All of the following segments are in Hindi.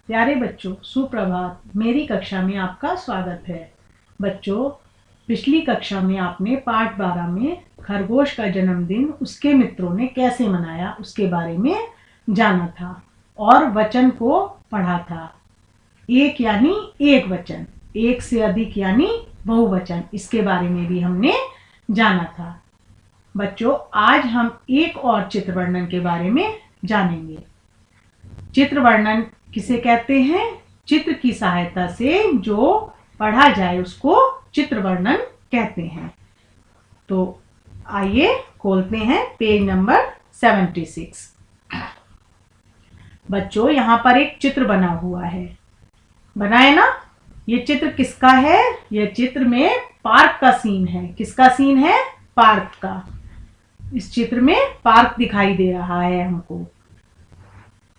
प्यारे बच्चों, सुप्रभात। मेरी कक्षा में आपका स्वागत है। बच्चों, पिछली कक्षा में आपने पाठ 12 में खरगोश का जन्मदिन उसके मित्रों ने कैसे मनाया उसके बारे में जाना था और वचन को पढ़ा था। एक यानी एक वचन, एक से अधिक यानी बहुवचन, इसके बारे में भी हमने जाना था। बच्चों, आज हम एक और चित्र वर्णन के बारे में जानेंगे। चित्र वर्णन किसे कहते हैं? चित्र की सहायता से जो पढ़ा जाए उसको चित्र वर्णन कहते हैं। तो आइए खोलते हैं पेज नंबर 76। बच्चों, यहाँ पर एक चित्र बना हुआ है, बनाए ना? ये चित्र किसका है? ये चित्र में पार्क का सीन है। किसका सीन है? पार्क का। इस चित्र में पार्क दिखाई दे रहा है हमको।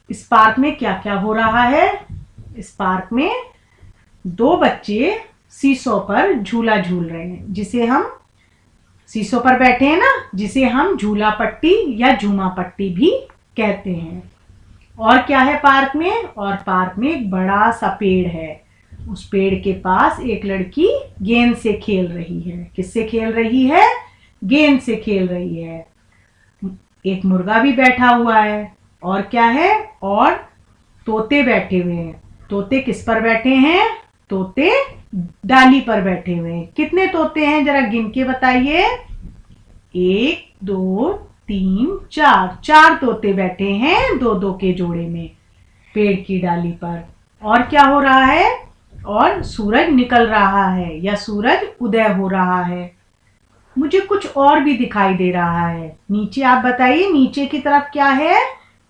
इस पार्क में क्या क्या हो रहा है? इस पार्क में दो बच्चे सीसो पर झूला झूल रहे हैं, जिसे हम सीसो पर बैठे हैं ना, जिसे हम झूला पट्टी या झूमा पट्टी भी कहते हैं। और क्या है पार्क में? और पार्क में एक बड़ा सा पेड़ है। उस पेड़ के पास एक लड़की गेंद से खेल रही है। किससे खेल रही है? गेंद से खेल रही है। एक मुर्गा भी बैठा हुआ है। और क्या है? और तोते बैठे हुए हैं। तोते किस पर बैठे हैं? तोते डाली पर बैठे हुए हैं। कितने तोते हैं जरा गिन के बताइए? 1 2 3 4, 4 तोते बैठे हैं दो दो के जोड़े में पेड़ की डाली पर। और क्या हो रहा है? और सूरज निकल रहा है या सूरज उदय हो रहा है। मुझे कुछ और भी दिखाई दे रहा है। नीचे आप बताइए, नीचे की तरफ क्या है?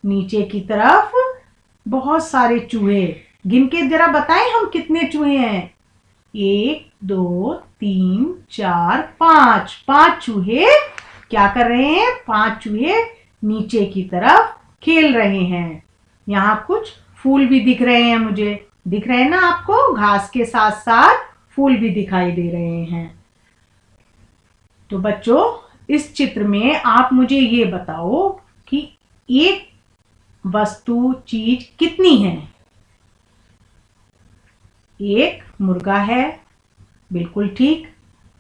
नीचे की तरफ बहुत सारे चूहे। गिन के जरा बताएं हम कितने चूहे हैं? 1 2 3 4 5, 5 चूहे क्या कर रहे हैं? 5 चूहे नीचे की तरफ खेल रहे हैं। यहाँ कुछ फूल भी दिख रहे हैं, मुझे दिख रहे हैं ना आपको? घास के साथ साथ फूल भी दिखाई दे रहे हैं। तो बच्चों, इस चित्र में आप मुझे ये बताओ कि एक वस्तु चीज कितनी है? एक मुर्गा है, बिल्कुल ठीक।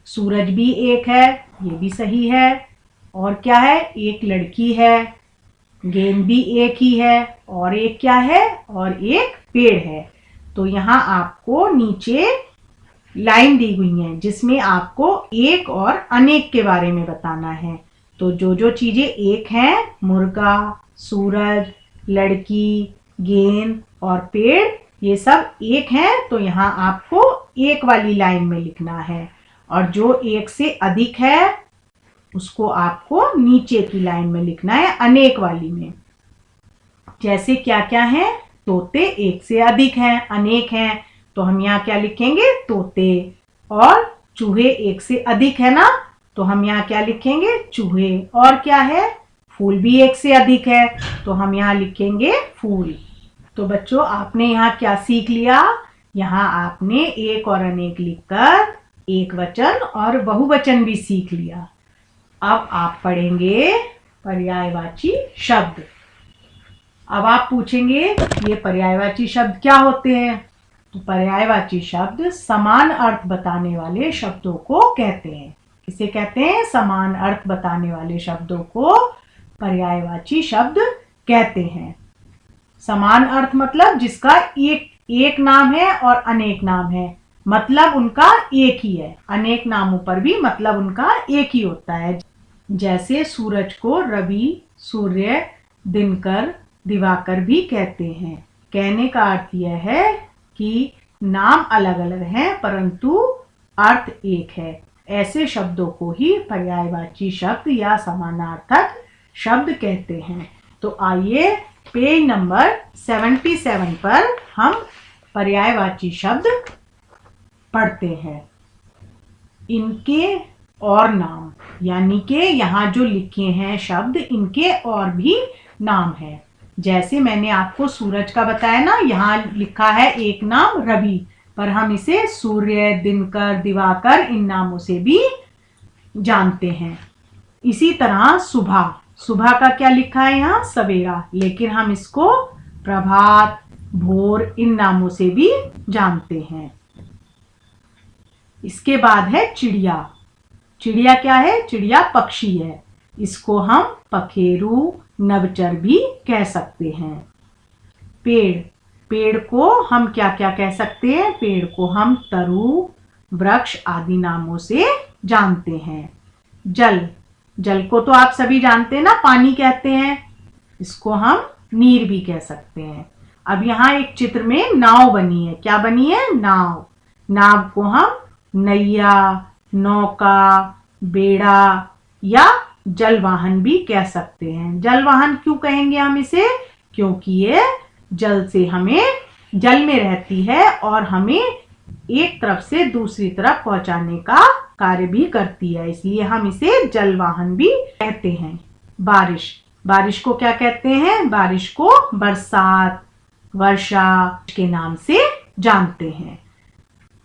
सूरज भी एक है, ये भी सही है। और क्या है? एक लड़की है। गेंद भी एक ही है। और एक क्या है? और एक पेड़ है। तो यहाँ आपको नीचे लाइन दी हुई है जिसमें आपको एक और अनेक के बारे में बताना है। तो जो जो चीजें एक हैं, मुर्गा, सूरज, लड़की, गेंद और पेड़, ये सब एक हैं। तो यहाँ आपको एक वाली लाइन में लिखना है। और जो एक से अधिक है उसको आपको नीचे की लाइन में लिखना है, अनेक वाली में। जैसे क्या क्या है? तोते एक से अधिक हैं, अनेक हैं, तो हम यहाँ क्या लिखेंगे? तोते। और चूहे एक से अधिक है ना, तो हम यहाँ क्या लिखेंगे? चूहे। और क्या है? फूल भी एक से अधिक है, तो हम यहाँ लिखेंगे फूल। तो बच्चों, आपने यहाँ क्या सीख लिया? यहाँ आपने एक और अनेक लिखकर एक वचन और बहुवचन भी सीख लिया। अब आप पढ़ेंगे पर्यायवाची शब्द। अब आप पूछेंगे ये पर्यायवाची शब्द क्या होते हैं? तो पर्यायवाची शब्द समान अर्थ बताने वाले शब्दों को कहते हैं। किसे कहते हैं? समान अर्थ बताने वाले शब्दों को पर्यायवाची शब्द कहते हैं। समान अर्थ मतलब जिसका एक नाम है और अनेक नाम है, मतलब उनका एक ही है। अनेक नामों पर भी मतलब उनका एक ही होता है। जैसे सूरज को रवि, सूर्य, दिनकर, दिवाकर भी कहते हैं। कहने का अर्थ यह है कि नाम अलग अलग हैं परंतु अर्थ एक है। ऐसे शब्दों को ही पर्यायवाची शब्द या समानार्थक शब्द कहते हैं। तो आइए पेज नंबर 77 पर हम पर्यायवाची शब्द पढ़ते हैं। इनके और नाम, यानी कि यहाँ जो लिखे हैं शब्द, इनके और भी नाम है। जैसे मैंने आपको सूरज का बताया ना, यहाँ लिखा है एक नाम रवि, पर हम इसे सूर्य, दिनकर, दिवाकर इन नामों से भी जानते हैं। इसी तरह सुबह, सुबह का क्या लिखा है यहाँ? सवेरा, लेकिन हम इसको प्रभात, भोर इन नामों से भी जानते हैं। इसके बाद है चिड़िया। चिड़िया क्या है? चिड़िया पक्षी है। इसको हम पखेरु, नवचर भी कह सकते हैं। पेड़, पेड़ को हम क्या क्या कह सकते हैं? पेड़ को हम तरु, वृक्ष आदि नामों से जानते हैं। जल, जल को तो आप सभी जानते हैं ना, पानी कहते हैं। इसको हम नीर भी कह सकते हैं। अब यहाँ एक चित्र में नाव बनी है। क्या बनी है? नाव। नाव को हम नैया, नौका, बेड़ा या जलवाहन भी कह सकते हैं। जलवाहन क्यों कहेंगे हम इसे? क्योंकि ये जल से हमें, जल में रहती है और हमें एक तरफ से दूसरी तरफ पहुंचाने का कार्य भी करती है, इसलिए हम इसे जलवाहन भी कहते हैं। बारिश, बारिश को क्या कहते हैं? बारिश को बरसात, वर्षा के नाम से जानते हैं।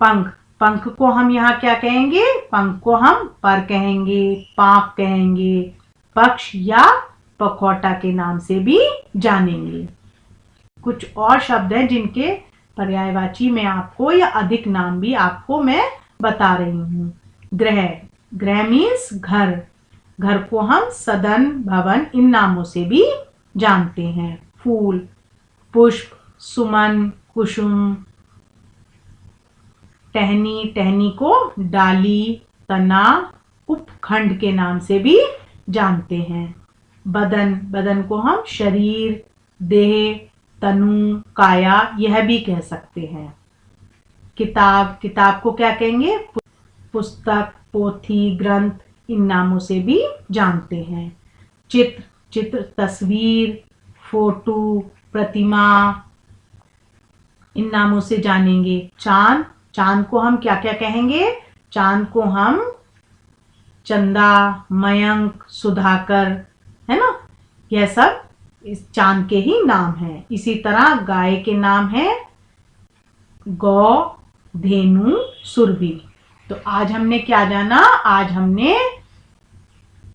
पंख, पंख को हम यहाँ क्या कहेंगे? पंख को हम पर कहेंगे, पांख कहेंगे, पक्ष या पखौटा के नाम से भी जानेंगे। कुछ और शब्द हैं जिनके पर्यायवाची में आपको या अधिक नाम भी आपको मैं बता रही हूँ। गृह, गृह मीन्स घर। घर को हम सदन, भवन इन नामों से भी जानते हैं। फूल, पुष्प, सुमन, कुसुम। टहनी, टहनी को डाली, तना, उपखंड के नाम से भी जानते हैं। बदन, बदन को हम शरीर, देह, तनु, काया यह भी कह सकते हैं। किताब, किताब को क्या कहेंगे? पुस्तक, पोथी, ग्रंथ इन नामों से भी जानते हैं। चित्र, चित्र तस्वीर, फोटो, प्रतिमा इन नामों से जानेंगे। चांद, चांद को हम क्या क्या कहेंगे? चांद को हम चंदा, मयंक, सुधाकर, है ना, यह सब इस चांद के ही नाम हैं। इसी तरह गाय के नाम है गौ, धेनु, सुरभि। तो आज हमने क्या जाना? आज हमने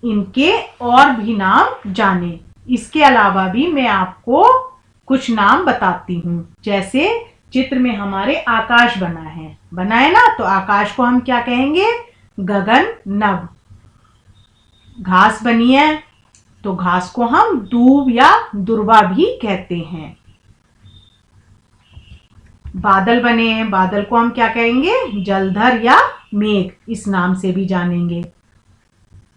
इनके और भी नाम जाने। इसके अलावा भी मैं आपको कुछ नाम बताती हूँ। जैसे चित्र में हमारे आकाश बना है ना, तो आकाश को हम क्या कहेंगे? गगन नभ। घास बनी है तो घास को हम दूब या दुर्वा भी कहते हैं। बादल बने हैं, बादल को हम क्या कहेंगे? जलधर या मेघ इस नाम से भी जानेंगे।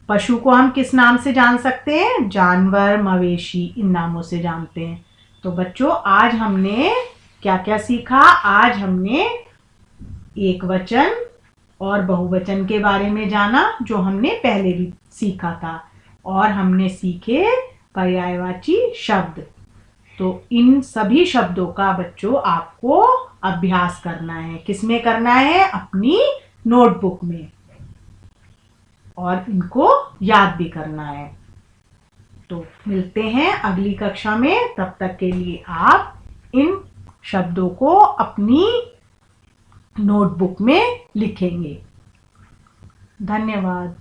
पशु को हम किस नाम से जान सकते हैं? जानवर, मवेशी इन नामों से जानते हैं। तो बच्चों आज हमने क्या क्या सीखा? आज हमने एक वचन और बहुवचन के बारे में जाना, जो हमने पहले भी सीखा था, और हमने सीखे पर्यायवाची शब्द। तो इन सभी शब्दों का बच्चों आपको अभ्यास करना है। किसमें करना है? अपनी नोटबुक में, और इनको याद भी करना है। तो मिलते हैं अगली कक्षा में। तब तक के लिए आप इन शब्दों को अपनी नोटबुक में लिखेंगे। धन्यवाद।